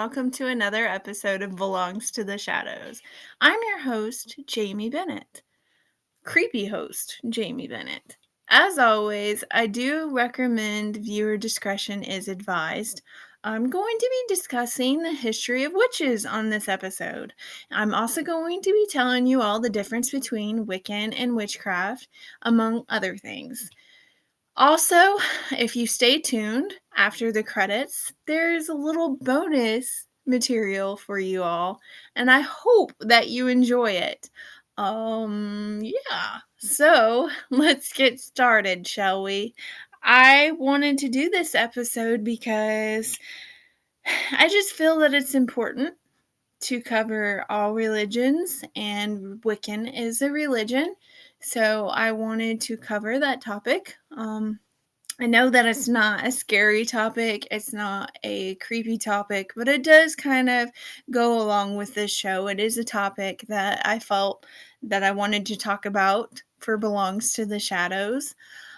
welcome to another episode of Belongs to the Shadows. I'm your host, Jamie Bennett. Creepy host, Jamie Bennett. As always, I do recommend viewer discretion is advised. I'm going to be discussing the history of witches on this episode. I'm also going to be telling you all the difference between Wiccan and witchcraft, among other things. Also, if you stay tuned after the credits, there's a little bonus material for you all, and I hope that you enjoy it. Yeah. So, let's get started, shall we? I wanted to do this episode because I just feel that it's important to cover all religions, and Wiccan is a religion. So, I wanted to cover that topic. I know that it's not a scary topic, it's not a creepy topic, but it does kind of go along with this show. It is a topic that I felt that I wanted to talk about for Belongs to the Shadows.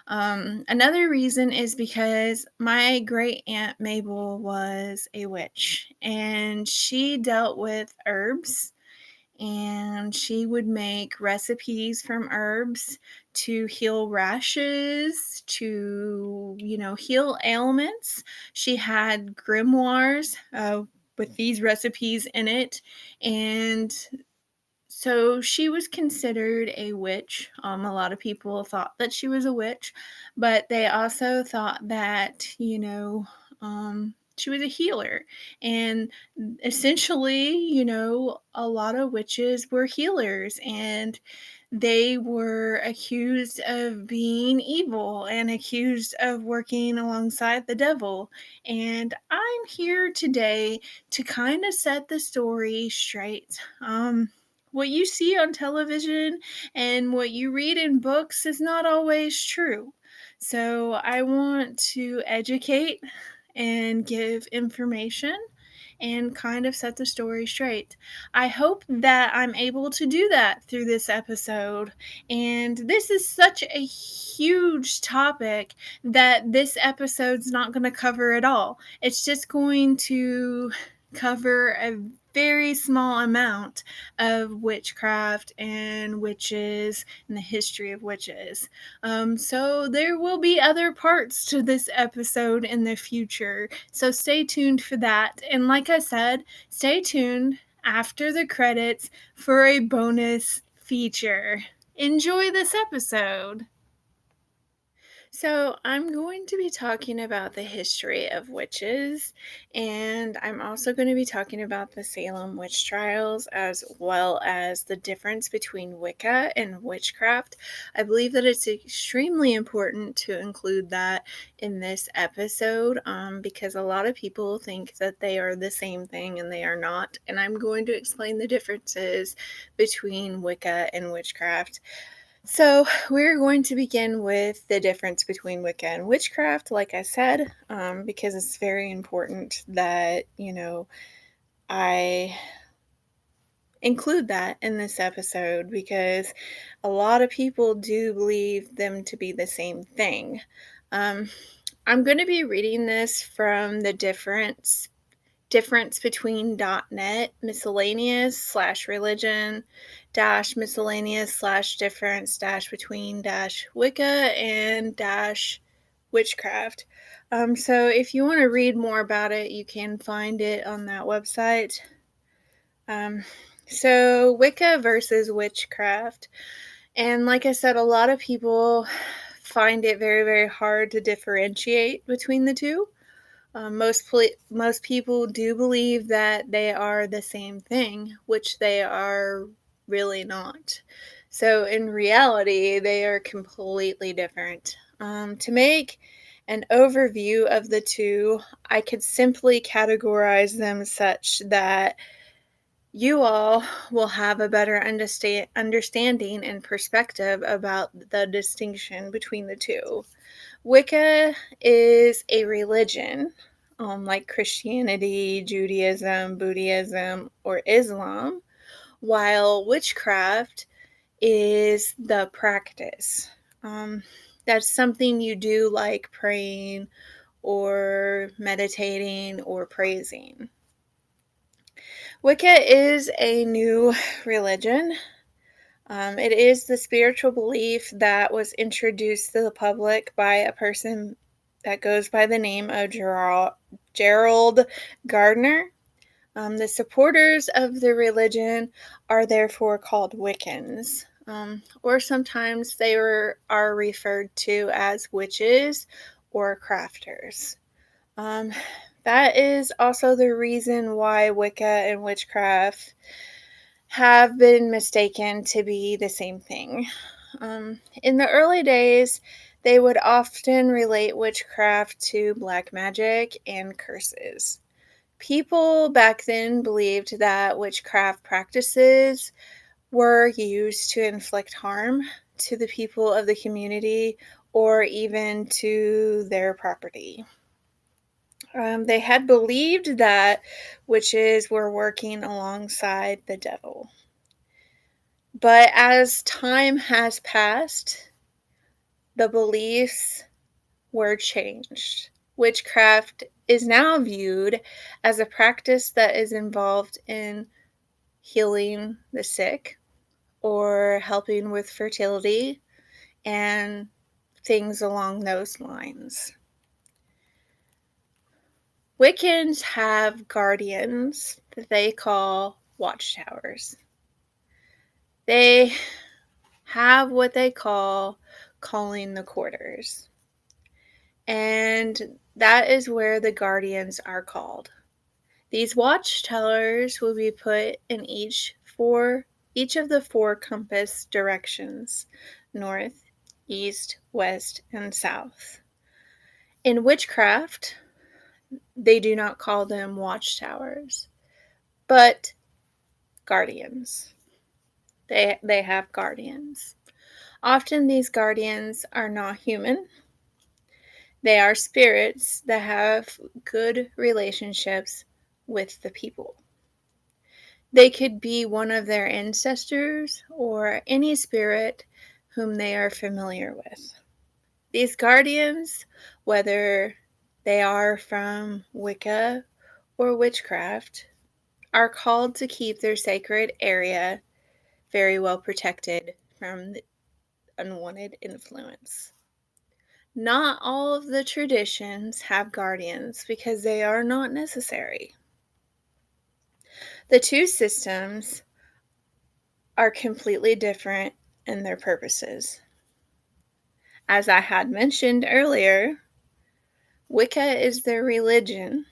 Another reason is because my great aunt Mabel was a witch, and she dealt with herbs, and she would make recipes from herbs to heal rashes, to, heal ailments. She had grimoires with these recipes in it, and so she was considered a witch. A lot of people thought that she was a witch, but they also thought that, she was a healer. And essentially, a lot of witches were healers, and they were accused of being evil and accused of working alongside the devil. And I'm here today to kind of set the story straight. What you see on television and what you read in books is not always true. So I want to educate and give information and kind of set the story straight. I hope that I'm able to do that through this episode. And this is such a huge topic that this episode's not going to cover it all. It's just going to cover a very small amount of witchcraft and witches and the history of witches. So there will be other parts to this episode in the future. So stay tuned for that. And like I said, stay tuned after the credits for a bonus feature. Enjoy this episode. So, I'm going to be talking about the history of witches, and I'm also going to be talking about the Salem witch trials as well as the difference between Wicca and witchcraft. I believe that it's extremely important to include that in this episode because a lot of people think that they are the same thing and they are not, and I'm going to explain the differences between Wicca and witchcraft. So, we're going to begin with the difference between Wicca and witchcraft, like I said, because it's very important that, I include that in this episode because a lot of people do believe them to be the same thing. I'm going to be reading this from the difference between .net miscellaneous / religion miscellaneous / difference between Wicca and witchcraft. So if you want to read more about it, you can find it on that website. So Wicca versus witchcraft. And like I said, a lot of people find it very, very hard to differentiate between the two. Most people do believe that they are the same thing, which they are really not. So in reality, they are completely different. To make an overview of the two, I could simply categorize them such that you all will have a better understanding and perspective about the distinction between the two. Wicca is a religion, like Christianity, Judaism, Buddhism, or Islam, while witchcraft is the practice. That's something you do like praying or meditating or praising. Wicca is a new religion. It is the spiritual belief that was introduced to the public by a person that goes by the name of Gerald Gardner. The supporters of the religion are therefore called Wiccans, or sometimes they are referred to as witches or crafters. That is also the reason why Wicca and witchcraft have been mistaken to be the same thing. In the early days, they would often relate witchcraft to black magic and curses. People back then believed that witchcraft practices were used to inflict harm to the people of the community or even to their property. They had believed that witches were working alongside the devil. But as time has passed, the beliefs were changed. Witchcraft is now viewed as a practice that is involved in healing the sick or helping with fertility and things along those lines. Wiccans have guardians that they call watchtowers. They have what they call calling the quarters. And that is where the guardians are called. These watchtowers will be put in each of the four compass directions: north, east, west, and south. In witchcraft, they do not call them watchtowers, but guardians. They have guardians. Often these guardians are not human. They are spirits that have good relationships with the people. They could be one of their ancestors or any spirit whom they are familiar with. These guardians, whether they are from Wicca or witchcraft, are called to keep their sacred area very well protected from unwanted influence. Not all of the traditions have guardians because they are not necessary. The two systems are completely different in their purposes. As I had mentioned earlier, Wicca is their religion,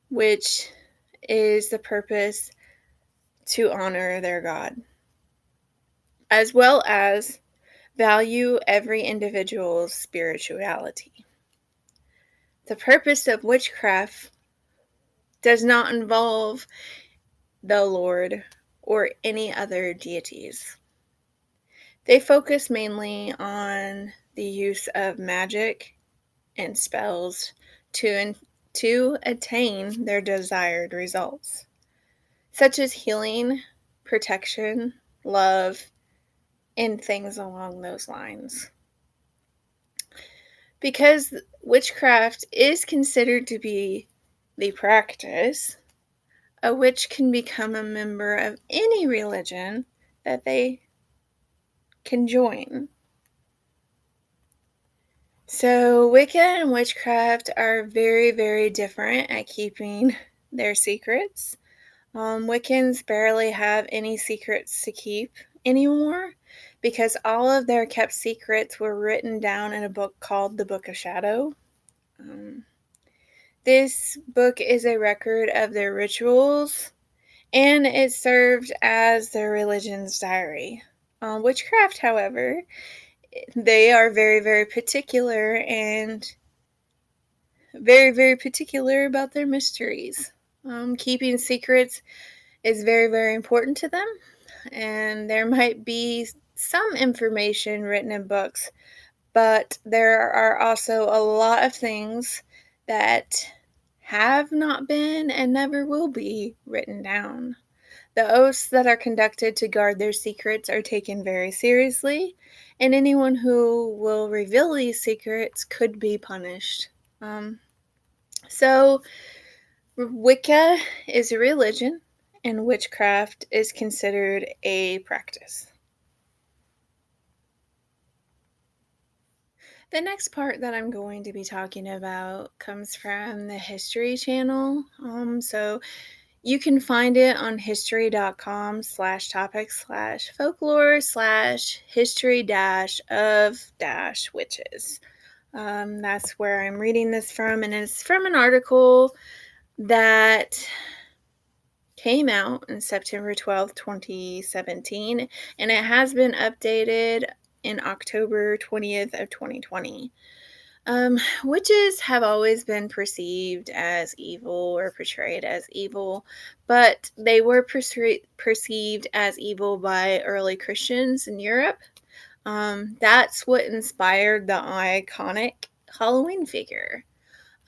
which is the purpose to honor their God, as well as value every individual's spirituality. The purpose of witchcraft does not involve the Lord or any other deities. They focus mainly on the use of magic and spells to attain their desired results, such as healing, protection, love, and things along those lines. Because witchcraft is considered to be the practice, a witch can become a member of any religion that they can join. So Wicca and witchcraft are very, very different at keeping their secrets. Wiccans barely have any secrets to keep anymore because all of their kept secrets were written down in a book called the Book of Shadow. This book is a record of their rituals, and it served as their religion's diary. Witchcraft, however, they are very, very particular and very, very particular about their mysteries. Keeping secrets is very, very important to them, and there might be some information written in books, but there are also a lot of things that have not been and never will be written down. The oaths that are conducted to guard their secrets are taken very seriously, and anyone who will reveal these secrets could be punished. So Wicca is a religion, and witchcraft is considered a practice. The next part that I'm going to be talking about comes from the History Channel. So you can find it on history.com/topic/folklore/history of witches. That's where I'm reading this from, and it's from an article that came out on September 12th, 2017, and it has been updated in October 20th, 2020. Witches have always been perceived as evil or portrayed as evil, but they were perceived as evil by early Christians in Europe. That's what inspired the iconic Halloween figure.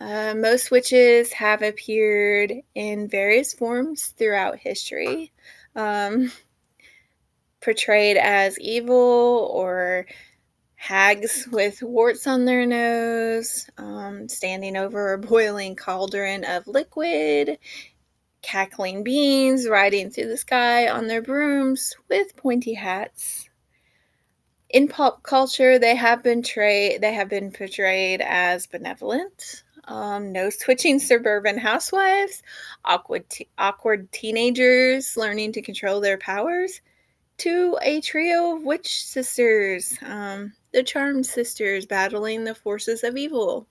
Most witches have appeared in various forms throughout history, um, portrayed as evil or hags with warts on their nose, standing over a boiling cauldron of liquid, cackling beans, riding through the sky on their brooms with pointy hats. In pop culture, they have been portrayed as benevolent, nose-twitching suburban housewives, awkward teenagers learning to control their powers, to a trio of witch sisters, the Charmed Sisters battling the forces of evil.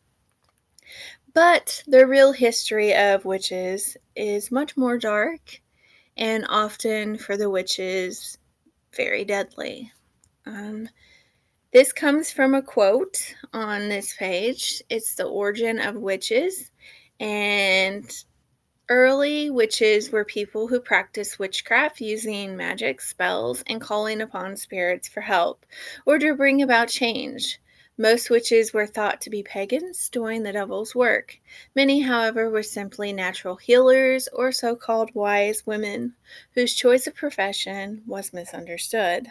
But the real history of witches is much more dark, and often for the witches, very deadly. This comes from a quote on this page. It's the origin of witches, and early witches were people who practiced witchcraft using magic, spells, and calling upon spirits for help or to bring about change. Most witches were thought to be pagans doing the devil's work. Many, however, were simply natural healers or so-called wise women whose choice of profession was misunderstood.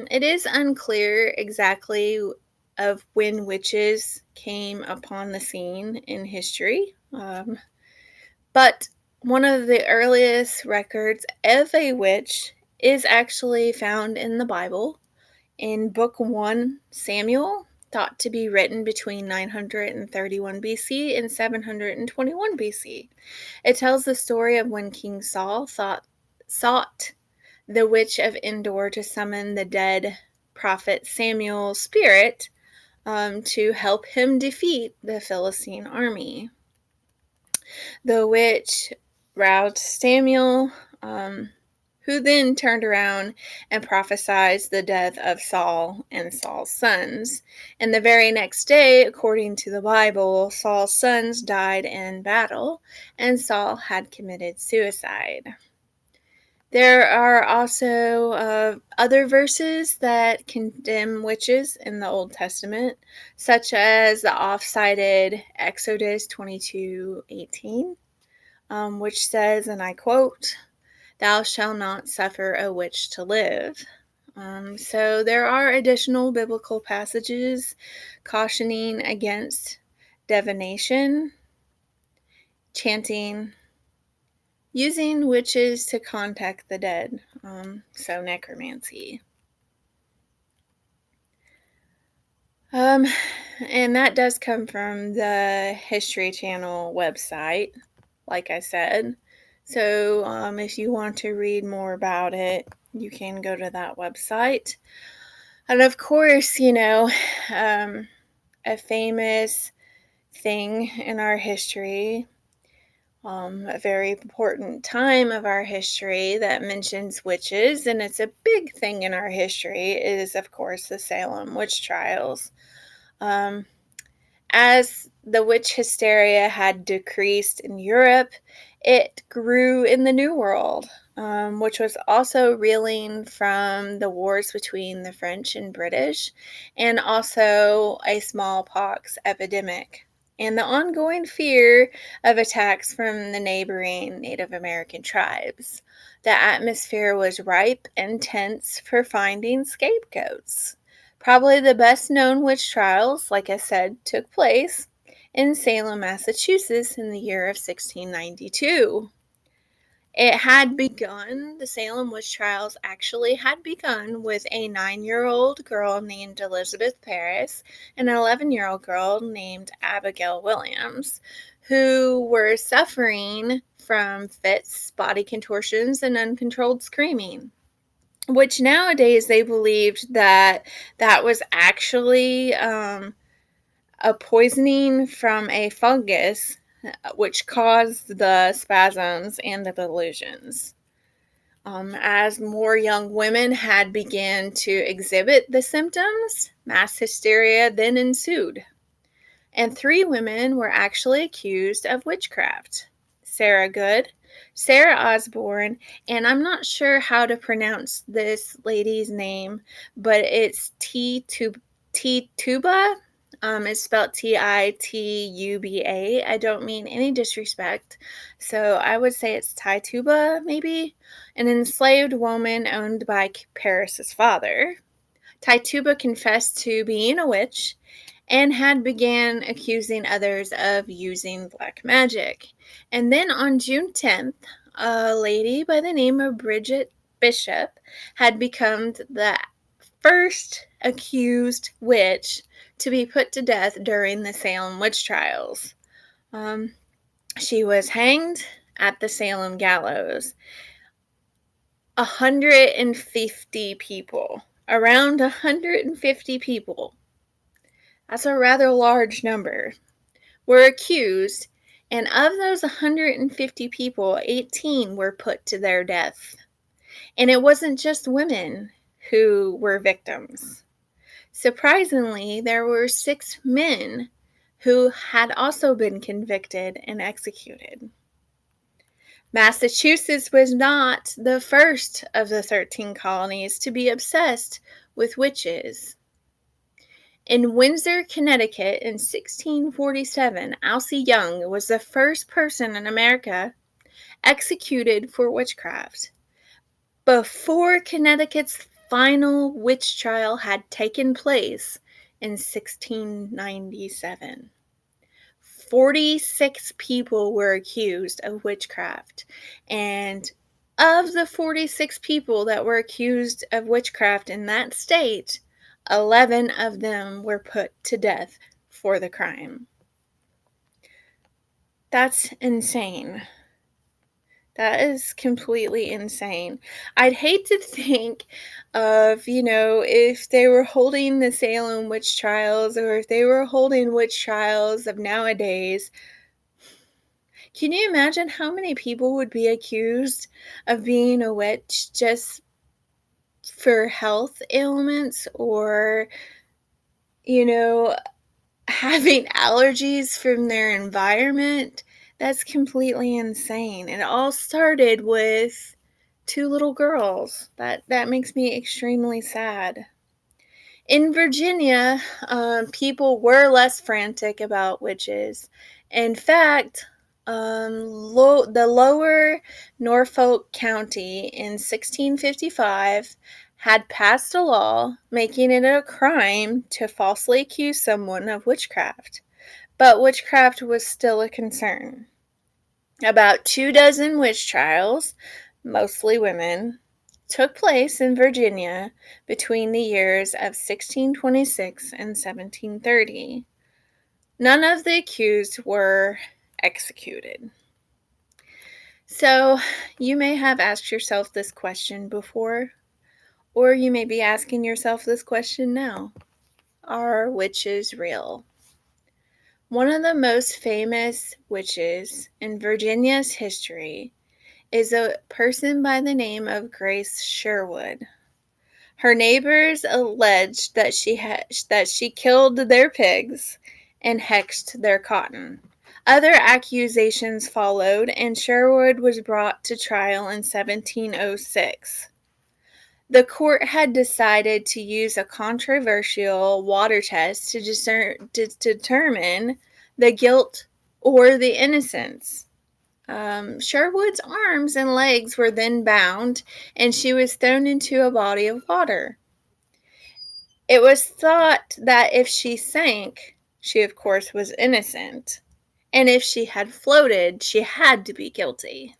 It is unclear exactly of when witches came upon the scene in history, but one of the earliest records of a witch is actually found in the Bible in Book 1 Samuel, thought to be written between 931 BC and 721 BC. It tells the story of when King Saul sought the witch of Endor to summon the dead prophet Samuel's spirit to help him defeat the Philistine army. The witch roused Samuel, who then turned around and prophesied the death of Saul and Saul's sons. And the very next day, according to the Bible, Saul's sons died in battle, and Saul had committed suicide. There are also other verses that condemn witches in the Old Testament, such as the oft-cited Exodus 22:18, which says, and I quote, "Thou shalt not suffer a witch to live." So there are additional biblical passages cautioning against divination, chanting, using witches to contact the dead, so necromancy. And that does come from the History Channel website, like I said. So if you want to read more about it, you can go to that website. And of course, a famous thing in our history, a very important time of our history that mentions witches, and it's a big thing in our history, is, of course, the Salem witch trials. As the witch hysteria had decreased in Europe, it grew in the New World, which was also reeling from the wars between the French and British, and also a smallpox epidemic, and the ongoing fear of attacks from the neighboring Native American tribes. The atmosphere was ripe and tense for finding scapegoats. Probably the best known witch trials, like I said, took place in Salem, Massachusetts in the year of 1692. The Salem witch trials actually had begun with a 9-year-old girl named Elizabeth Parris and an 11-year-old girl named Abigail Williams, who were suffering from fits, body contortions, and uncontrolled screaming, which nowadays they believed that was actually a poisoning from a fungus which caused the spasms and the delusions. As more young women had begun to exhibit the symptoms, mass hysteria then ensued, and 3 women were actually accused of witchcraft: Sarah Good, Sarah Osborne, and I'm not sure how to pronounce this lady's name, but it's Tituba. It's spelled Tituba. I don't mean any disrespect, so I would say it's Tituba, maybe, an enslaved woman owned by Paris's father. Tituba confessed to being a witch and had began accusing others of using black magic. And then on June 10th, a lady by the name of Bridget Bishop had become the first accused witch to be put to death during the Salem witch trials. She was hanged at the Salem gallows. 150 people, around 150 people, that's a rather large number, were accused, and of those 150 people, 18 were put to their death. And it wasn't just women who were victims. Surprisingly, there were 6 men who had also been convicted and executed. Massachusetts was not the first of the 13 colonies to be obsessed with witches. In Windsor, Connecticut in 1647, Alcee Young was the first person in America executed for witchcraft. Before Connecticut's final witch trial had taken place in 1697. 46 people were accused of witchcraft, and of the 46 people that were accused of witchcraft in that state, 11 of them were put to death for the crime. That's insane. That is completely insane. I'd hate to think of, if they were holding the Salem witch trials, or if they were holding witch trials of nowadays. Can you imagine how many people would be accused of being a witch just for health ailments, or, having allergies from their environment? That's completely insane. It all started with 2 little girls. That makes me extremely sad. In Virginia, people were less frantic about witches. In fact, the lower Norfolk County in 1655 had passed a law making it a crime to falsely accuse someone of witchcraft, but witchcraft was still a concern. About 24 witch trials, mostly women, took place in Virginia between the years of 1626 and 1730. None of the accused were executed. So, you may have asked yourself this question before, or you may be asking yourself this question now. Are witches real? One of the most famous witches in Virginia's history is a person by the name of Grace Sherwood. Her neighbors alleged that she killed their pigs and hexed their cotton. Other accusations followed, and Sherwood was brought to trial in 1706. The court had decided to use a controversial water test to determine the guilt or the innocence. Sherwood's arms and legs were then bound, and she was thrown into a body of water. It was thought that if she sank, she of course was innocent. And if she had floated, she had to be guilty.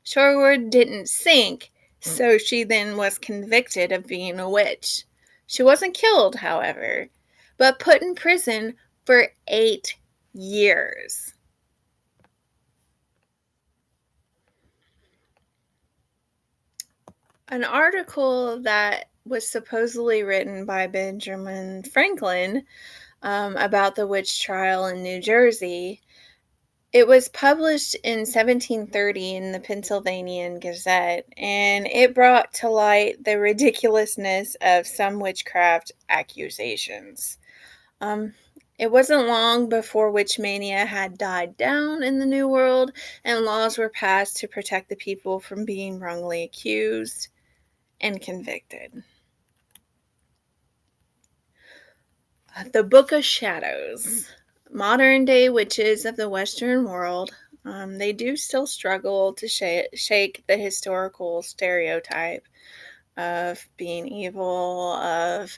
Shoreward didn't sink, so she then was convicted of being a witch. She wasn't killed, however, but put in prison for 8 years. An article that was supposedly written by Benjamin Franklin about the witch trial in New Jersey. It was published in 1730 in the Pennsylvania Gazette, and it brought to light the ridiculousness of some witchcraft accusations. Um, it wasn't long before witch mania had died down in the New World, and laws were passed to protect the people from being wrongly accused and convicted. The Book of Shadows. Modern day witches of the Western world, they do still struggle to shake the historical stereotype of being evil, of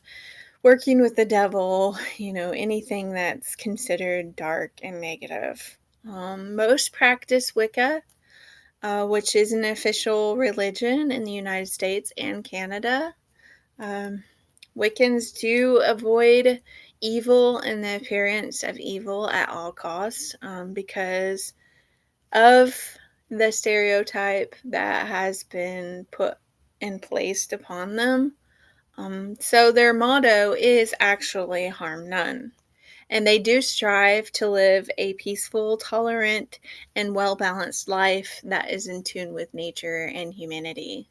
working with the devil, anything that's considered dark and negative. Most practice Wicca, which is an official religion in the United States and Canada. Um, Wiccans do avoid evil and the appearance of evil at all costs because of the stereotype that has been put and placed upon them. So their motto is actually harm none. And they do strive to live a peaceful, tolerant, and well balanced life that is in tune with nature and humanity.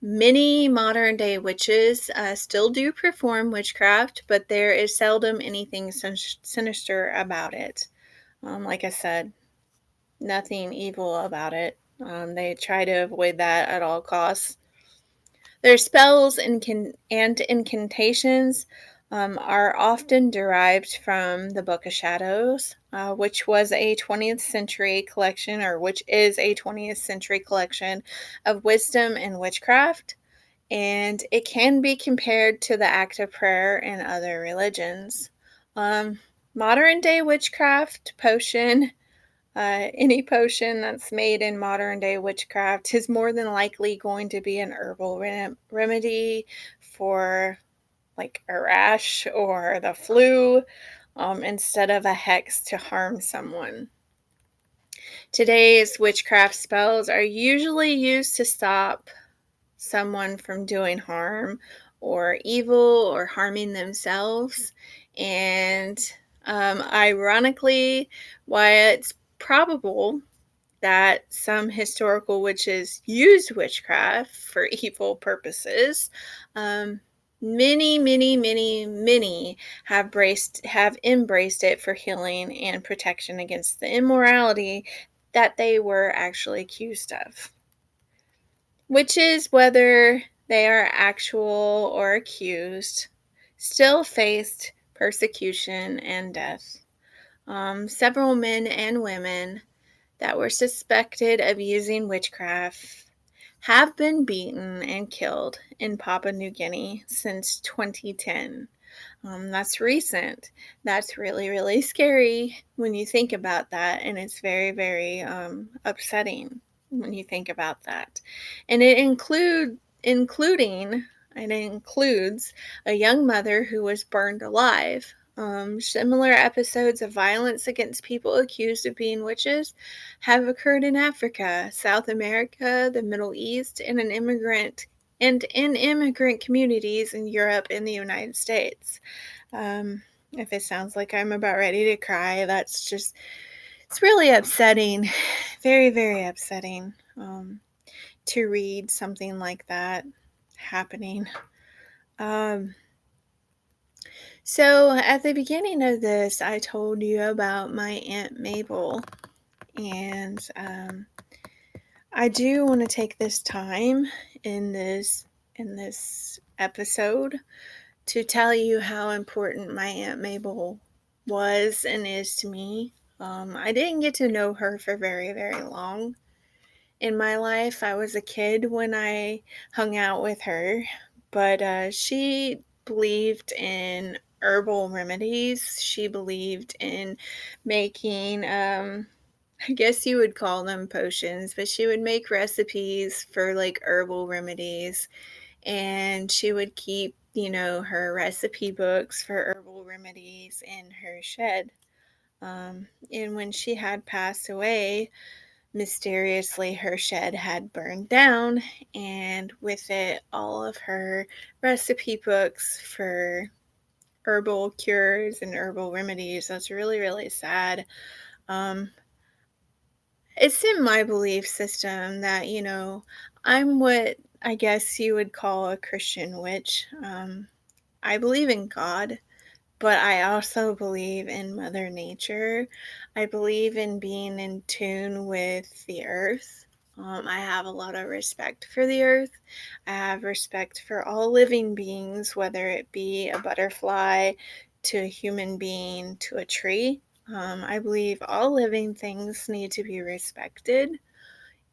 Many modern day witches still do perform witchcraft, but there is seldom anything sinister about it. Like I said, nothing evil about it. They try to avoid that at all costs. Their spells and incantations are often derived from the Book of Shadows, which was a 20th century collection, or which is a 20th century collection of wisdom and witchcraft. And it can be compared to the act of prayer in other religions. Modern day witchcraft potion, any potion that's made in modern day witchcraft is more than likely going to be an herbal remedy for like a rash or the flu, instead of a hex to harm someone. Today's witchcraft spells are usually used to stop someone from doing harm or evil or harming themselves. And ironically, why it's probable that some historical witches used witchcraft for evil purposes, many have embraced it for healing and protection against the immorality that they were actually accused of. Witches, whether they are actual or accused, still faced persecution and death. Several men and women that were suspected of using witchcraft have been beaten and killed in Papua New Guinea since 2010. That's recent. That's really, really scary when you think about that, and it's very, very upsetting when you think about that. And it includes a young mother who was burned alive. Similar episodes of violence against people accused of being witches have occurred in Africa, South America, the Middle East, and in immigrant communities in Europe and the United States. If it sounds like I'm about ready to cry, it's really upsetting. Very, very upsetting to read something like that happening. So at the beginning of this, I told you about my Aunt Mabel, and I do want to take this time in this episode to tell you how important my Aunt Mabel was and is to me. I didn't get to know her for very, very long in my life. I was a kid when I hung out with her, but she believed in herbal remedies. She believed in making, I guess you would call them potions, but she would make recipes for like herbal remedies, and she would keep, her recipe books for herbal remedies in her shed. And when she had passed away, mysteriously her shed had burned down, and with it, all of her recipe books for herbal cures and herbal remedies. That's really, really sad. Um, it's in my belief system that, I'm what I guess you would call a Christian witch. I believe in God, but I also believe in Mother Nature. I believe in being in tune with the earth. I have a lot of respect for the earth. I have respect for all living beings, whether it be a butterfly, to a human being, to a tree. I believe all living things need to be respected.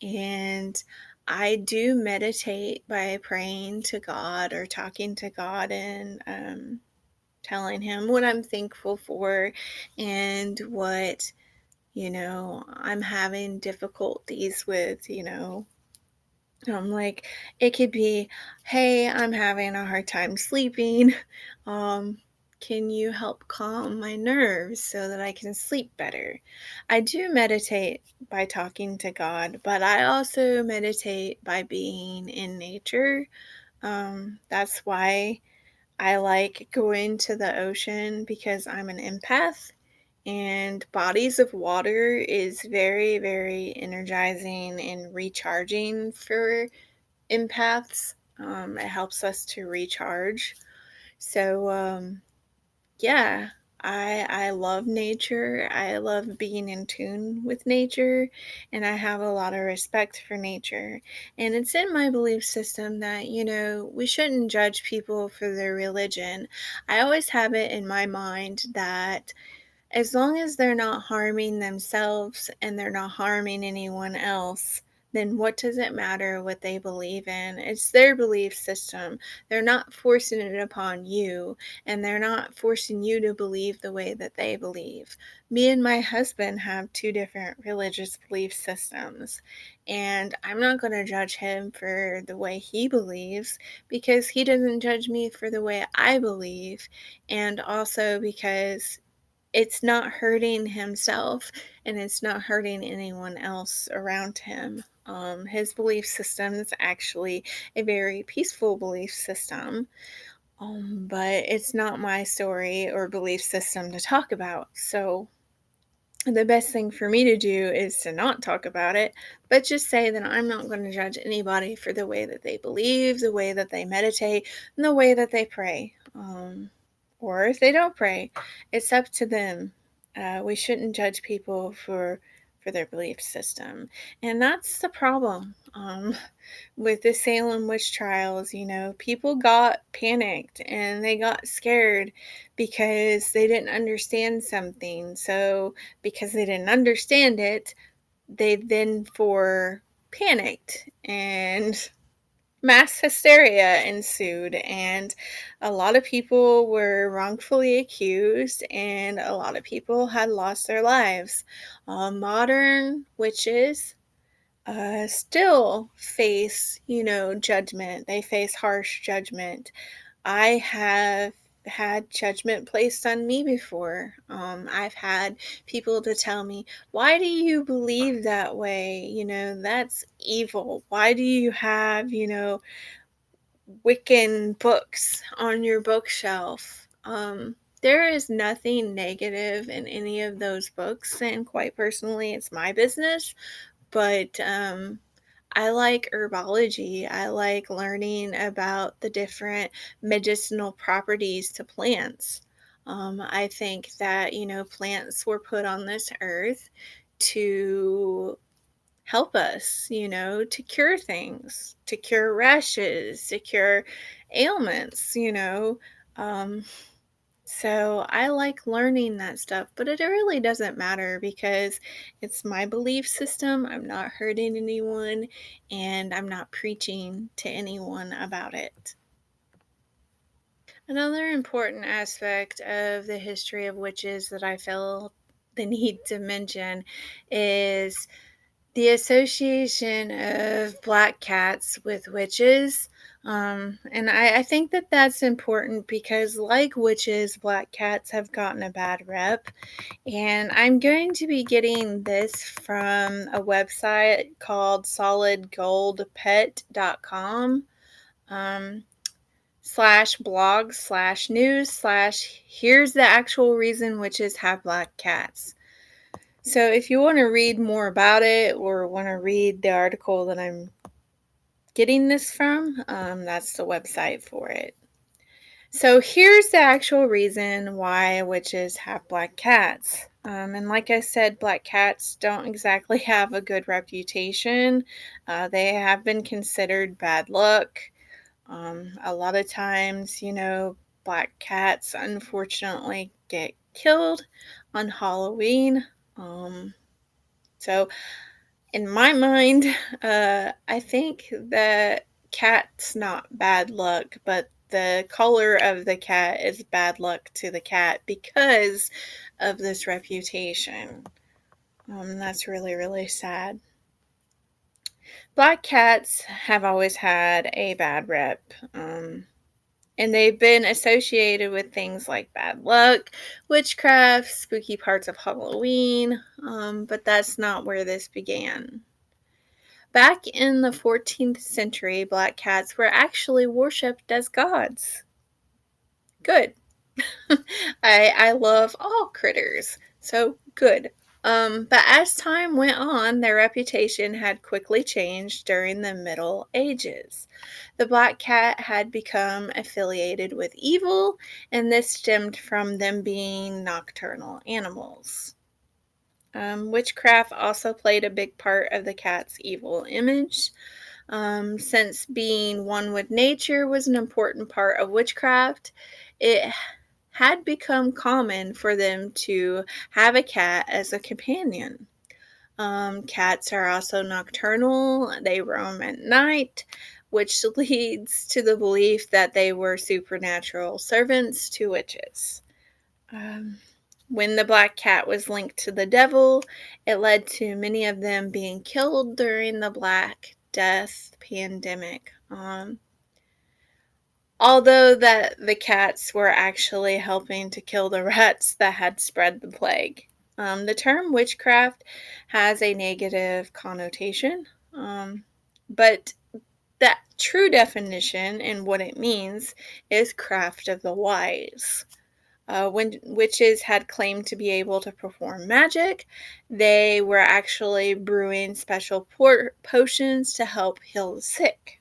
And I do meditate by praying to God or talking to God and telling him what I'm thankful for and what, I'm having difficulties with, like it could be, hey, I'm having a hard time sleeping. Um, can you help calm my nerves so that I can sleep better? I do meditate by talking to God, but I also meditate by being in nature. That's why I like going to the ocean, because I'm an empath, and bodies of water is very, very energizing and recharging for empaths. It helps us to recharge. So, yeah, I love nature. I love being in tune with nature, and I have a lot of respect for nature. And it's in my belief system that, we shouldn't judge people for their religion. I always have it in my mind that as long as they're not harming themselves and they're not harming anyone else, then what does it matter what they believe in? It's their belief system. They're not forcing it upon you, and they're not forcing you to believe the way that they believe. Me and my husband have two different religious belief systems, and I'm not going to judge him for the way he believes, because he doesn't judge me for the way I believe, and also because it's not hurting himself and it's not hurting anyone else around him. His belief system is actually a very peaceful belief system, but it's not my story or belief system to talk about. So the best thing for me to do is to not talk about it, but just say that I'm not going to judge anybody for the way that they believe, the way that they meditate, and the way that they pray. Or if they don't pray, it's up to them. We shouldn't judge people for their belief system, and that's the problem. With the Salem witch trials, people got panicked and they got scared because they didn't understand something. So, because they didn't understand it, they then for panicked, and mass hysteria ensued, and a lot of people were wrongfully accused, and a lot of people had lost their lives. Modern witches still face, judgment. They face harsh judgment. I have had judgment placed on me before. I've had people to tell me, why do you believe that way? That's evil. Why do you have, Wiccan books on your bookshelf? There is nothing negative in any of those books, and quite personally, it's my business. But I like herbology. I like learning about the different medicinal properties to plants. I think that, plants were put on this earth to help us, to cure things, to cure rashes, to cure ailments, Um, so I like learning that stuff, but it really doesn't matter because it's my belief system. I'm not hurting anyone, and I'm not preaching to anyone about it. Another important aspect of the history of witches that I feel the need to mention is the association of black cats with witches. And I think that that's important because, like witches, black cats have gotten a bad rep. And I'm going to be getting this from a website called solidgoldpet.com. Um, slash blog slash news slash here's the actual reason witches have black cats. So if you want to read more about it or want to read the article that I'm getting this from, that's the website for it. So here's the actual reason why witches have black cats. And like I said, black cats don't exactly have a good reputation. They have been considered bad luck. A lot of times, black cats unfortunately get killed on Halloween. So, in my mind, I think that cat's not bad luck, but the color of the cat is bad luck to the cat because of this reputation. That's really, really sad. Black cats have always had a bad rep. And they've been associated with things like bad luck, witchcraft, spooky parts of Halloween, but that's not where this began. Back in the 14th century, black cats were actually worshipped as gods. Good. I love all critters, so good. But as time went on, their reputation had quickly changed during the Middle Ages. The black cat had become affiliated with evil, and this stemmed from them being nocturnal animals. Witchcraft also played a big part of the cat's evil image. Since being one with nature was an important part of witchcraft, it had become common for them to have a cat as a companion. Cats are also nocturnal, they roam at night, which leads to the belief that they were supernatural servants to witches. Um, when the black cat was linked to the devil, it led to many of them being killed during the Black Death pandemic. Although that the cats were actually helping to kill the rats that had spread the plague. The term witchcraft has a negative connotation, but that true definition and what it means is craft of the wise. When witches had claimed to be able to perform magic, they were actually brewing special potions to help heal the sick.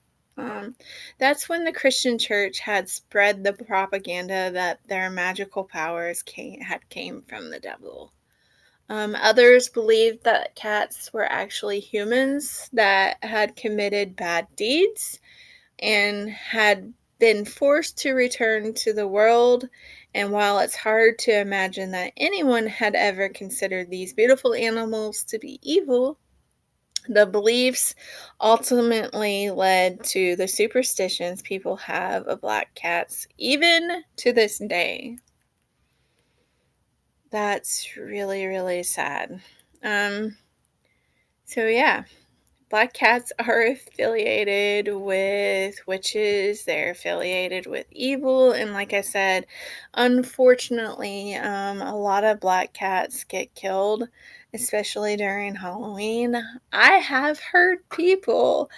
That's when the Christian church had spread the propaganda that their magical powers came from the devil. Others believed that cats were actually humans that had committed bad deeds and had been forced to return to the world. And while it's hard to imagine that anyone had ever considered these beautiful animals to be evil, the beliefs ultimately led to the superstitions people have of black cats, even to this day. That's really, really sad. So yeah, black cats are affiliated with witches. They're affiliated with evil. And like I said, unfortunately, a lot of black cats get killed, especially during Halloween. I have heard people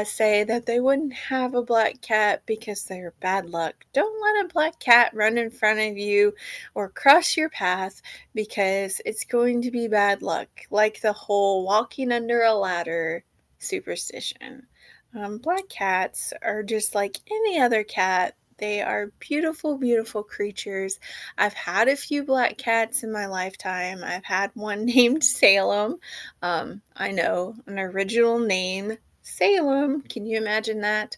say that they wouldn't have a black cat because they're bad luck. Don't let a black cat run in front of you or cross your path because it's going to be bad luck, like the whole walking under a ladder superstition. Black cats are just like any other cat. They are beautiful, beautiful creatures. I've had a few black cats in my lifetime. I've had one named Salem. I know, an original name, Salem. Can you imagine that?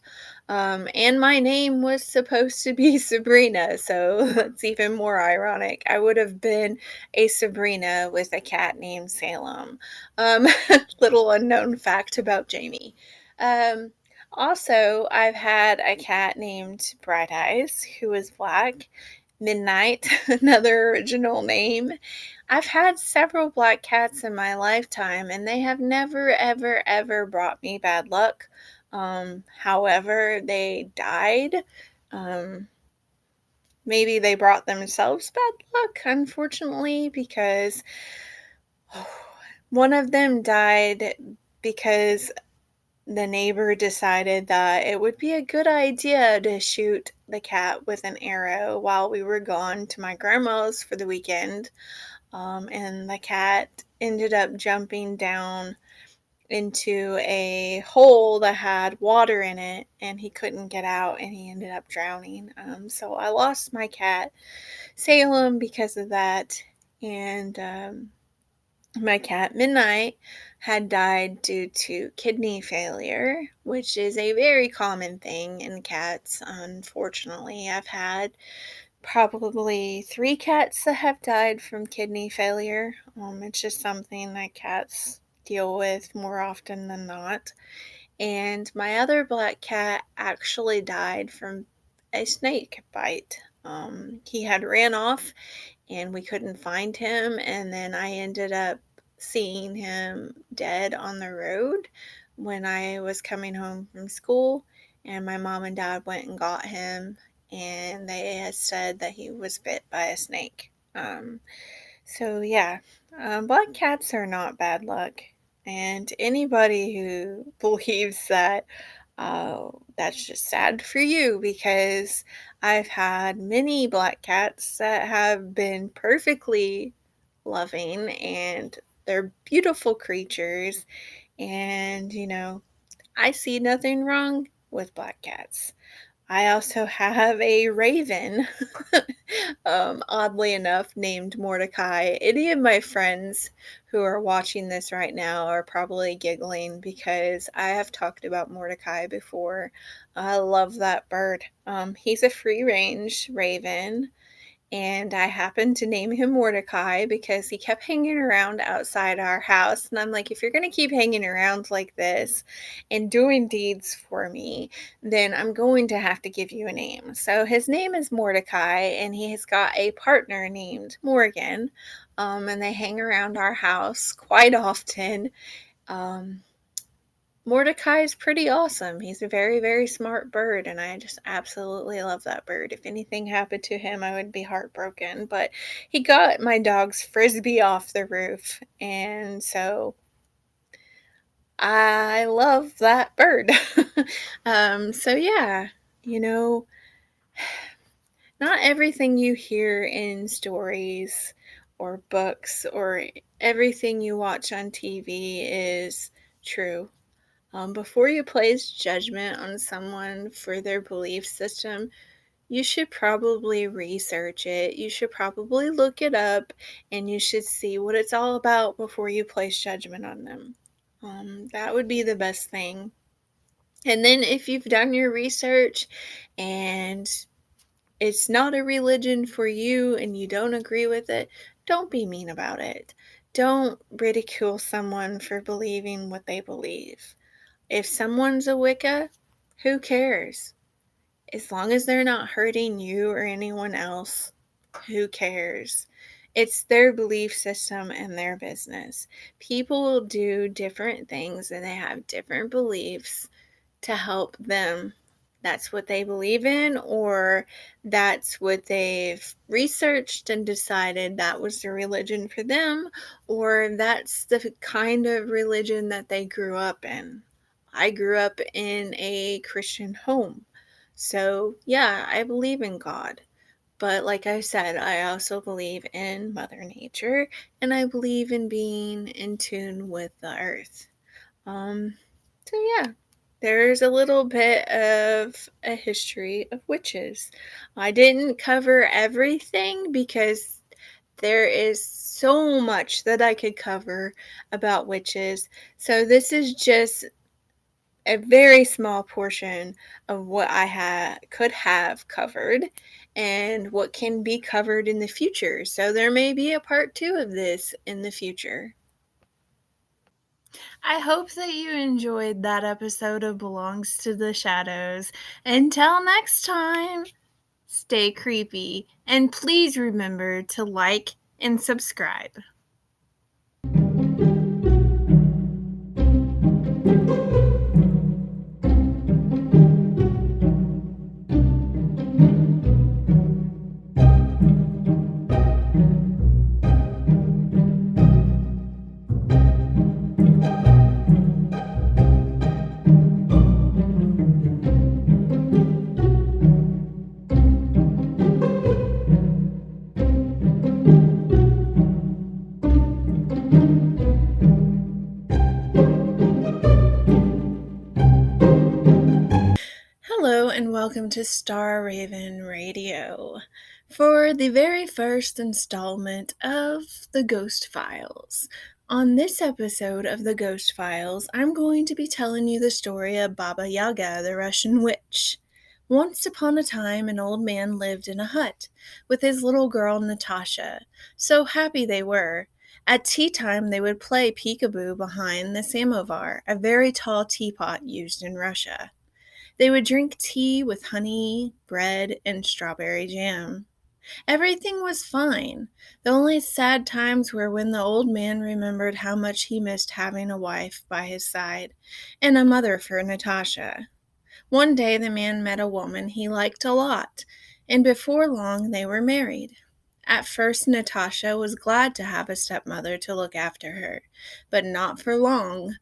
And my name was supposed to be Sabrina, so that's even more ironic. I would have been a Sabrina with a cat named Salem. Um, Little unknown fact about Jamie. Um, Also, I've had a cat named Bright Eyes who is black. Midnight, another original name. I've had several black cats in my lifetime, and they have never, ever, ever brought me bad luck. However, they died. Um, Maybe they brought themselves bad luck, unfortunately, because one of them died because the neighbor decided that it would be a good idea to shoot the cat with an arrow while we were gone to my grandma's for the weekend. And the cat ended up jumping down into a hole that had water in it, and he couldn't get out, and he ended up drowning. So I lost my cat, Salem, because of that. And my cat, Midnight, had died due to kidney failure, which is a very common thing in cats. Unfortunately, I've had probably 3 cats that have died from kidney failure. It's just something that cats deal with more often than not. And my other black cat actually died from a snake bite. He had ran off and we couldn't find him, and then I ended up seeing him dead on the road when I was coming home from school, and my mom and dad went and got him, and they had said that he was bit by a snake. So yeah, black cats are not bad luck, and anybody who believes that, that's just sad for you, because I've had many black cats that have been perfectly loving, and they're beautiful creatures, and I see nothing wrong with black cats. I also have a raven, oddly enough, named Mordecai. Any of my friends who are watching this right now are probably giggling because I have talked about Mordecai before. I love that bird. He's a free range raven, and I happened to name him Mordecai because he kept hanging around outside our house. And I'm like, if you're going to keep hanging around like this and doing deeds for me, then I'm going to have to give you a name. So his name is Mordecai, and he has got a partner named Morgan. And they hang around our house quite often. Um, Mordecai is pretty awesome. He's a very, very smart bird, and I just absolutely love that bird. If anything happened to him, I would be heartbroken. But he got my dog's frisbee off the roof, and so I love that bird. So yeah, you know, not everything you hear in stories or books or everything you watch on TV is true. Before you place judgment on someone for their belief system, you should probably research it. You should probably look it up, and you should see what it's all about before you place judgment on them. That would be the best thing. And then, if you've done your research and it's not a religion for you and you don't agree with it, don't be mean about it. Don't ridicule someone for believing what they believe. If someone's a Wicca, who cares? As long as they're not hurting you or anyone else, who cares? It's their belief system and their business. People will do different things and they have different beliefs to help them. That's what they believe in, or that's what they've researched and decided that was the religion for them, or that's the kind of religion that they grew up in. I grew up in a Christian home. So, yeah, I believe in God. But like I said, I also believe in Mother Nature, and I believe in being in tune with the earth. Um, so yeah, there's a little bit of a history of witches. I didn't cover everything because there is so much that I could cover about witches. So this is just a very small portion of what could have covered and what can be covered in the future. So there may be a part 2 of this in the future. I hope that you enjoyed that episode of Belongs to the Shadows. Until next time, stay creepy, and please remember to like and subscribe. Hello and welcome to Star Raven Radio for the very first installment of the Ghost Files. On this episode of the Ghost Files, I'm going to be telling you the story of Baba Yaga, the Russian witch. Once upon a time, an old man lived in a hut with his little girl Natasha. So happy they were. At tea time, they would play peekaboo behind the samovar, a very tall teapot used in Russia. They would drink tea with honey, bread, and strawberry jam. Everything was fine. The only sad times were when the old man remembered how much he missed having a wife by his side and a mother for Natasha. One day the man met a woman he liked a lot, and before long they were married. At first, Natasha was glad to have a stepmother to look after her, but not for long.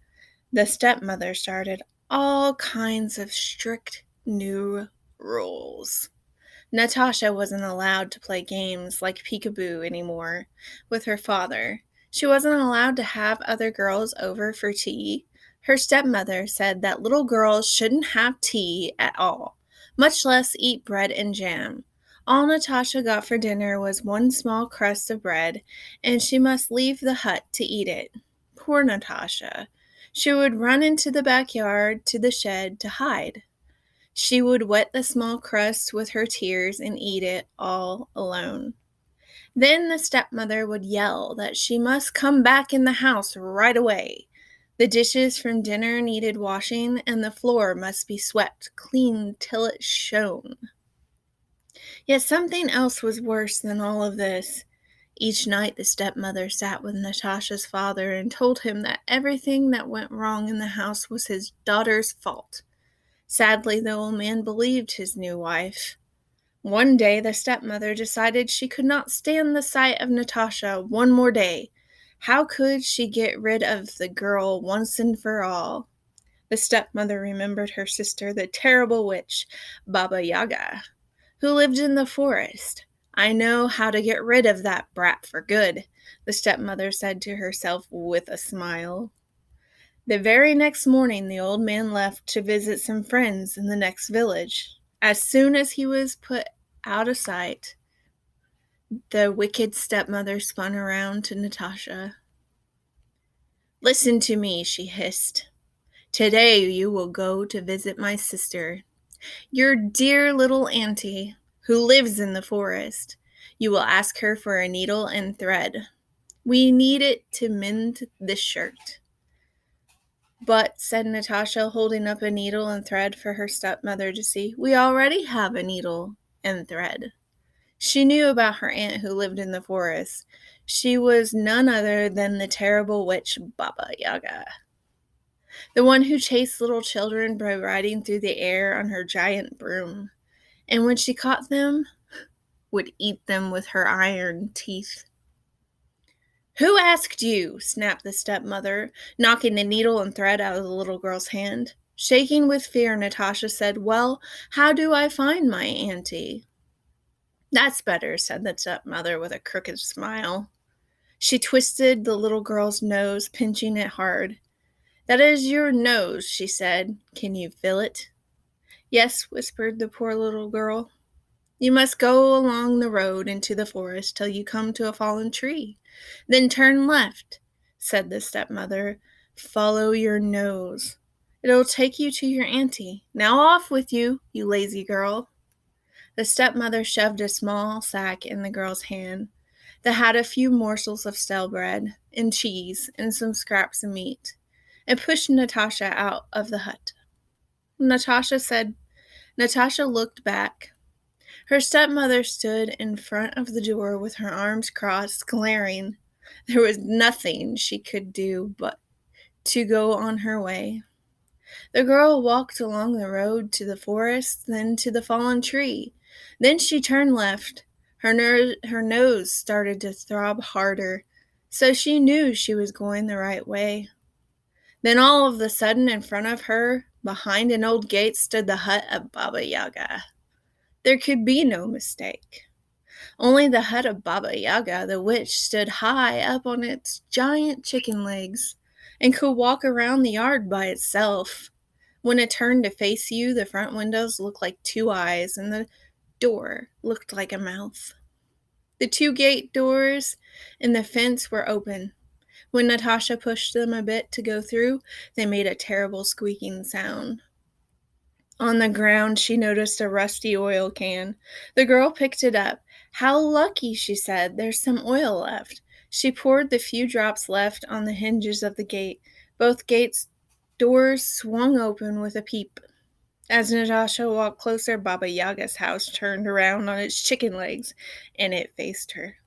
The stepmother started all kinds of strict new rules. Natasha wasn't allowed to play games like peekaboo anymore with her father. She wasn't allowed to have other girls over for tea. Her stepmother said that little girls shouldn't have tea at all, much less eat bread and jam. All Natasha got for dinner was one small crust of bread, and she must leave the hut to eat it. Poor Natasha. She would run into the backyard to the shed to hide. She would wet the small crust with her tears and eat it all alone. Then the stepmother would yell that she must come back in the house right away. The dishes from dinner needed washing, and the floor must be swept clean till it shone. Yet something else was worse than all of this. Each night the stepmother sat with Natasha's father and told him that everything that went wrong in the house was his daughter's fault. Sadly, the old man believed his new wife. One day the stepmother decided she could not stand the sight of Natasha one more day. How could she get rid of the girl once and for all? The stepmother remembered her sister, the terrible witch, Baba Yaga, who lived in the forest. I know how to get rid of that brat for good, the stepmother said to herself with a smile. The very next morning, the old man left to visit some friends in the next village. As soon as he was put out of sight, the wicked stepmother spun around to Natasha. "Listen to me," she hissed. "Today you will go to visit my sister, your dear little auntie, who lives in the forest. You will ask her for a needle and thread. We need it to mend this shirt." "But," said Natasha, holding up a needle and thread for her stepmother to see, "we already have a needle and thread." She knew about her aunt who lived in the forest. She was none other than the terrible witch Baba Yaga, the one who chased little children by riding through the air on her giant broom, and when she caught them, would eat them with her iron teeth. "Who asked you?" snapped the stepmother, knocking the needle and thread out of the little girl's hand. Shaking with fear, Natasha said, "Well, how do I find my auntie?" "That's better," said the stepmother with a crooked smile. She twisted the little girl's nose, pinching it hard. "That is your nose," she said. "Can you feel it?" "Yes," whispered the poor little girl. "You must go along the road into the forest till you come to a fallen tree. Then turn left," said the stepmother. "Follow your nose. It'll take you to your auntie. Now off with you, you lazy girl." The stepmother shoved a small sack in the girl's hand that had a few morsels of stale bread and cheese and some scraps of meat. and pushed Natasha out of the hut. Natasha looked back. Her stepmother stood in front of the door with her arms crossed, glaring. There was nothing she could do but to go on her way. The girl walked along the road to the forest, then to the fallen tree. Then she turned left. Her nose started to throb harder, so she knew she was going the right way. Then all of a sudden, in front of her, behind an old gate, stood the hut of Baba Yaga. There could be no mistake. Only the hut of Baba Yaga, the witch, stood high up on its giant chicken legs and could walk around the yard by itself. When it turned to face you, the front windows looked like two eyes and the door looked like a mouth. The two gate doors in the fence were open. When Natasha pushed them a bit to go through, they made a terrible squeaking sound. On the ground, she noticed a rusty oil can. The girl picked it up. "How lucky," she said. "There's some oil left." She poured the few drops left on the hinges of the gate. Both gates' doors swung open with a peep. As Natasha walked closer, Baba Yaga's house turned around on its chicken legs, and it faced her.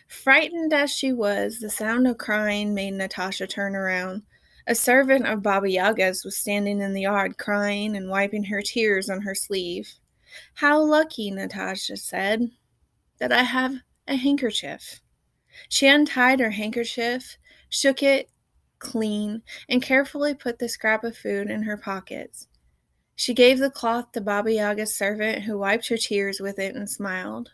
Frightened as she was, the sound of crying made Natasha turn around. A servant of Baba Yaga's was standing in the yard, crying and wiping her tears on her sleeve. "How lucky," Natasha said, "that I have a handkerchief." She untied her handkerchief, shook it clean, and carefully put the scrap of food in her pockets. She gave the cloth to Baba Yaga's servant, who wiped her tears with it and smiled.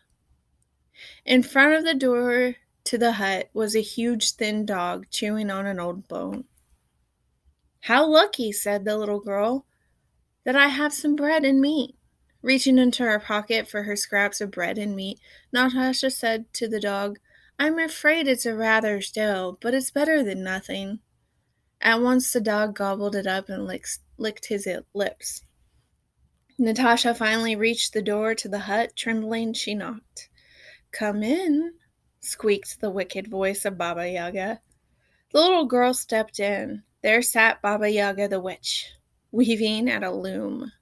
In front of the door to the hut was a huge, thin dog chewing on an old bone. "How lucky," said the little girl, "that I have some bread and meat." Reaching into her pocket for her scraps of bread and meat, Natasha said to the dog, "I'm afraid it's a rather stale, but it's better than nothing." At once the dog gobbled it up and licked his lips. Natasha finally reached the door to the hut. Trembling, she knocked. "Come in," squeaked the wicked voice of Baba Yaga. The little girl stepped in. There sat Baba Yaga the witch, weaving at a loom.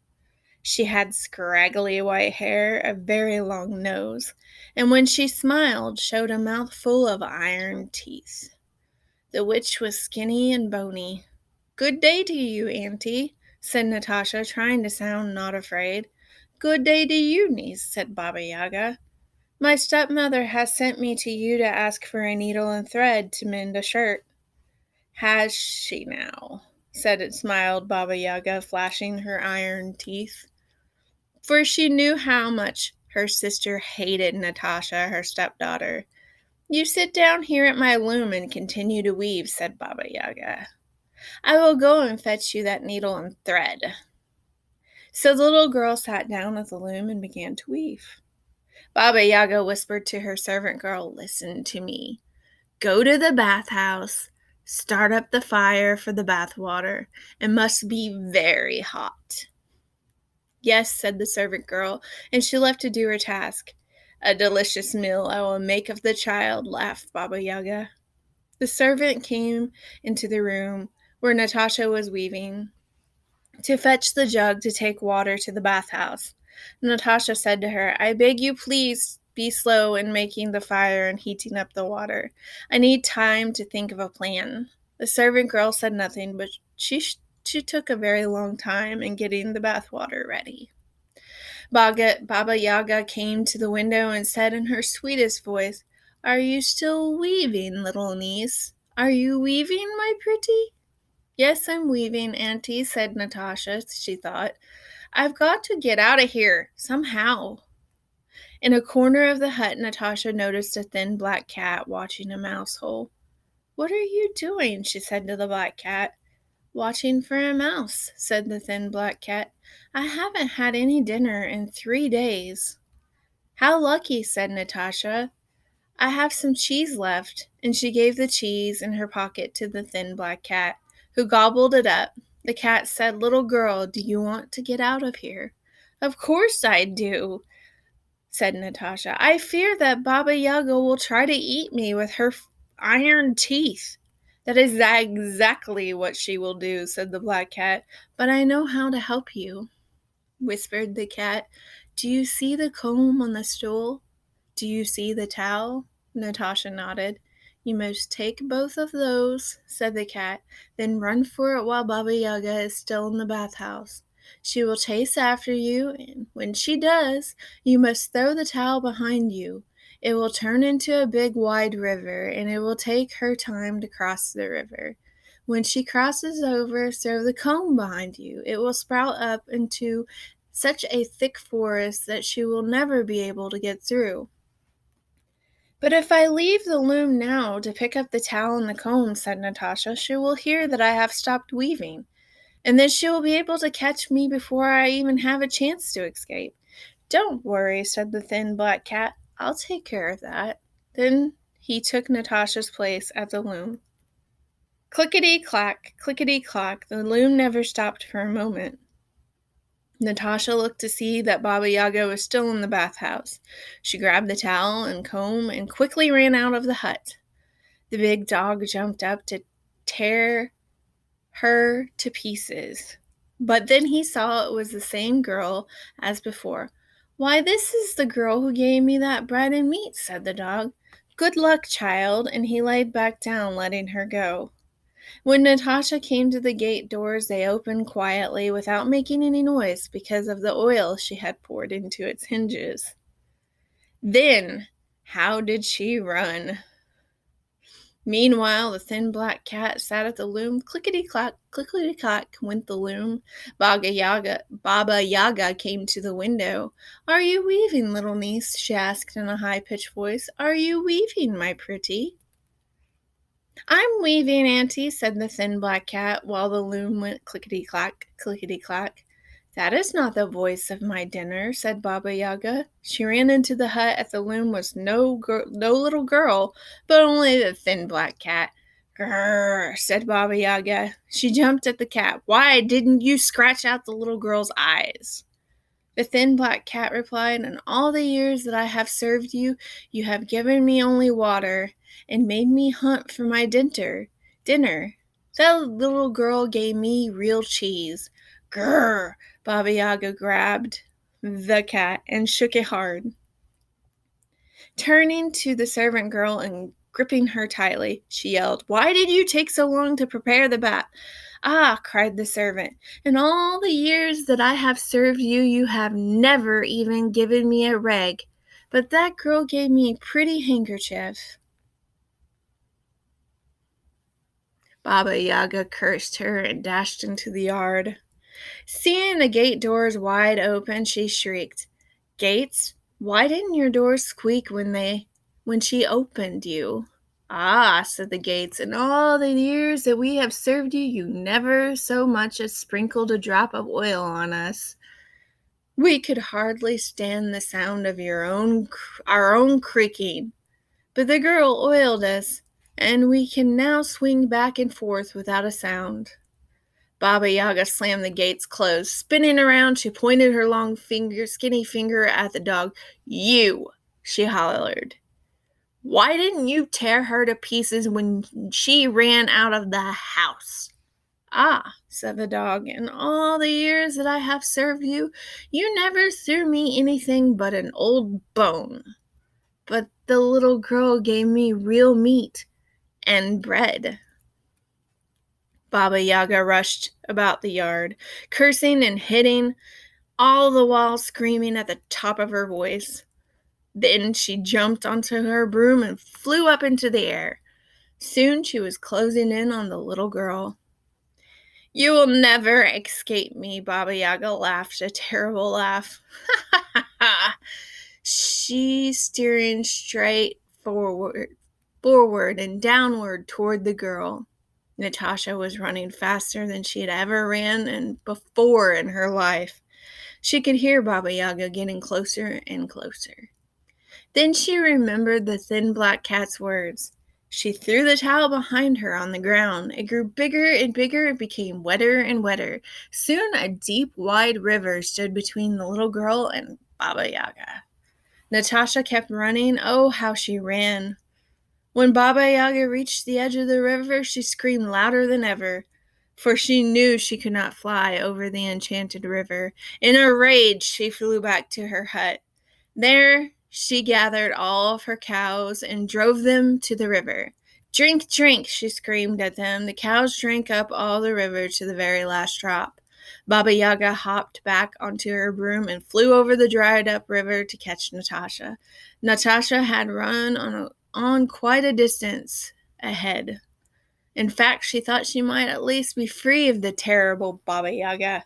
She had scraggly white hair, a very long nose, and when she smiled, showed a mouth full of iron teeth. The witch was skinny and bony. "Good day to you, Auntie," said Natasha, trying to sound not afraid. "Good day to you, niece," said Baba Yaga. "My stepmother has sent me to you to ask for a needle and thread to mend a shirt." "Has she now?" smiled Baba Yaga, flashing her iron teeth. For she knew how much her sister hated Natasha, her stepdaughter. "You sit down here at my loom and continue to weave," said Baba Yaga. "I will go and fetch you that needle and thread." So the little girl sat down at the loom and began to weave. Baba Yaga whispered to her servant girl, "Listen to me. Go to the bathhouse, start up the fire for the bath water. It must be very hot." "Yes," said the servant girl, and she left to do her task. "A delicious meal I will make of the child," laughed Baba Yaga. The servant came into the room where Natasha was weaving to fetch the jug to take water to the bathhouse. Natasha said to her, "I beg you please be slow in making the fire and heating up the water. I need time to think of a plan." The servant girl said nothing, but she took a very long time in getting the bath water ready. Baba Yaga came to the window and said in her sweetest voice, "Are you still weaving, little niece? Are you weaving, my pretty?" "Yes, I'm weaving, Auntie," said Natasha. She thought, "I've got to get out of here, somehow." In a corner of the hut, Natasha noticed a thin black cat watching a mouse hole. "What are you doing?" she said to the black cat. "Watching for a mouse," said the thin black cat. "I haven't had any dinner in 3 days." "How lucky," said Natasha. "I have some cheese left," and she gave the cheese in her pocket to the thin black cat, who gobbled it up. The cat said, "Little girl, do you want to get out of here?" "Of course I do," said Natasha. "I fear that Baba Yaga will try to eat me with her iron teeth." "That is exactly what she will do," said the black cat. "But I know how to help you," whispered the cat. "Do you see the comb on the stool? Do you see the towel?" Natasha nodded. "You must take both of those," said the cat. "Then run for it while Baba Yaga is still in the bathhouse. She will chase after you, and when she does, you must throw the towel behind you. It will turn into a big wide river, and it will take her time to cross the river. When she crosses over, throw the comb behind you. It will sprout up into such a thick forest that she will never be able to get through." "But if I leave the loom now to pick up the towel and the comb," said Natasha, "she will hear that I have stopped weaving, and then she will be able to catch me before I even have a chance to escape." "Don't worry," said the thin black cat. "I'll take care of that." Then he took Natasha's place at the loom. Clickety-clack, clickety-clack, the loom never stopped for a moment. Natasha looked to see that Baba Yaga was still in the bathhouse. She grabbed the towel and comb and quickly ran out of the hut. The big dog jumped up to tear her to pieces. But then he saw it was the same girl as before. "Why, this is the girl who gave me that bread and meat," said the dog. "Good luck, child," and he laid back down, letting her go. When Natasha came to the gate doors, they opened quietly without making any noise because of the oil she had poured into its hinges. Then, how did she run? Meanwhile, the thin black cat sat at the loom. Clickety-clack, clickety-clack went the loom. Baba Yaga came to the window. "Are you weaving, little niece?" she asked in a high-pitched voice. "Are you weaving, my pretty?" "I'm weaving, Auntie," said the thin black cat, while the loom went clickety-clack, clickety-clack. "That is not the voice of my dinner," said Baba Yaga. She ran into the hut. At the loom was no little girl, but only the thin black cat. "Grrr," said Baba Yaga. She jumped at the cat. "Why didn't you scratch out the little girl's eyes?" The thin black cat replied, "In all the years that I have served you, you have given me only water, and made me hunt for my dinner. That little girl gave me real cheese." "Grrr!" Baba Yaga grabbed the cat and shook it hard. Turning to the servant girl and gripping her tightly, she yelled, "Why did you take so long to prepare the bath?" "Ah," cried the servant, "in all the years that I have served you, you have never even given me a rag. But that girl gave me a pretty handkerchief." Baba Yaga cursed her and dashed into the yard. Seeing the gate doors wide open, she shrieked, "Gates, why didn't your doors squeak when she opened you?" "Ah," said the gates, "in all the years that we have served you, you never so much as sprinkled a drop of oil on us. We could hardly stand the sound of our own creaking. But the girl oiled us, and we can now swing back and forth without a sound." Baba Yaga slammed the gates closed. Spinning around, she pointed her skinny finger at the dog. "You," she hollered. "Why didn't you tear her to pieces when she ran out of the house?" "Ah," said the dog, "in all the years that I have served you, you never threw me anything but an old bone. But the little girl gave me real meat and bread." Baba Yaga rushed about the yard, cursing and hitting, all the while screaming at the top of her voice. Then she jumped onto her broom and flew up into the air. Soon she was closing in on the little girl. "You will never escape me," Baba Yaga laughed a terrible laugh. She steering straight forward and downward toward the girl. Natasha was running faster than she had ever ran before in her life. She could hear Baba Yaga getting closer and closer. Then she remembered the thin black cat's words. She threw the towel behind her on the ground. It grew bigger and bigger and became wetter and wetter. Soon a deep, wide river stood between the little girl and Baba Yaga. Natasha kept running. Oh, how she ran. When Baba Yaga reached the edge of the river, she screamed louder than ever, for she knew she could not fly over the enchanted river. In a rage, she flew back to her hut. There she gathered all of her cows and drove them to the river. Drink, drink, she screamed at them. The cows drank up all the river to the very last drop. Baba Yaga hopped back onto her broom and flew over the dried up river to catch Natasha. Natasha had run on quite a distance ahead. In fact, she thought she might at least be free of the terrible Baba Yaga.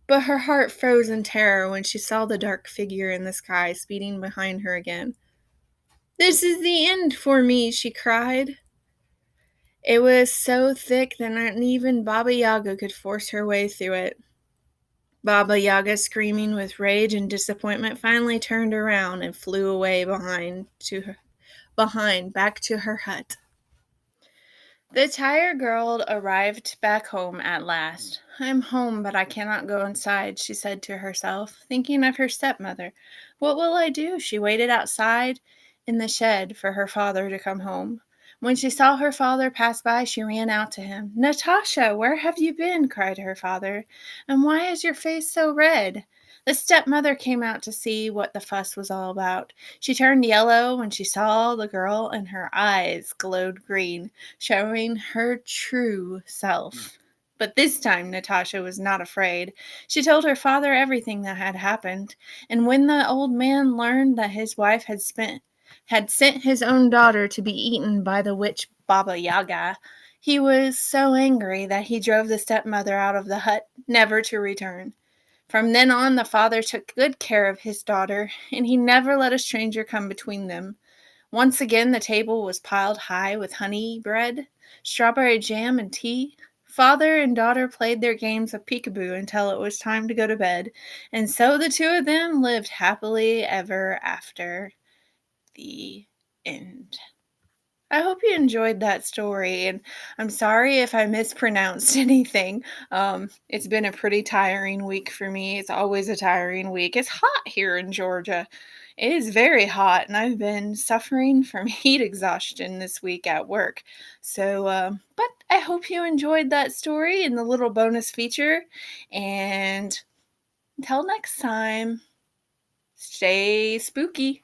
But her heart froze in terror when she saw the dark figure in the sky speeding behind her again. "This is the end for me," she cried. It was so thick that not even Baba Yaga could force her way through it. Baba Yaga, screaming with rage and disappointment, finally turned around and flew away back to her hut. The tired girl arrived back home at last. "I'm home, but I cannot go inside," she said to herself, thinking of her stepmother. "What will I do?" She waited outside in the shed for her father to come home. When she saw her father pass by, she ran out to him. "Natasha, where have you been?" cried her father. "And why is your face so red?" The stepmother came out to see what the fuss was all about. She turned yellow when she saw the girl, and her eyes glowed green, showing her true self. But this time Natasha was not afraid. She told her father everything that had happened, and when the old man learned that his wife had sent his own daughter to be eaten by the witch Baba Yaga, he was so angry that he drove the stepmother out of the hut, never to return. From then on, the father took good care of his daughter, and he never let a stranger come between them. Once again, the table was piled high with honey bread, strawberry jam, and tea. Father and daughter played their games of peekaboo until it was time to go to bed, and so the two of them lived happily ever after. The end. I hope you enjoyed that story, and I'm sorry if I mispronounced anything. It's been a pretty tiring week for me. It's always a tiring week. It's hot here in Georgia. It is very hot, and I've been suffering from heat exhaustion this week at work. But I hope you enjoyed that story and the little bonus feature. And until next time, stay spooky.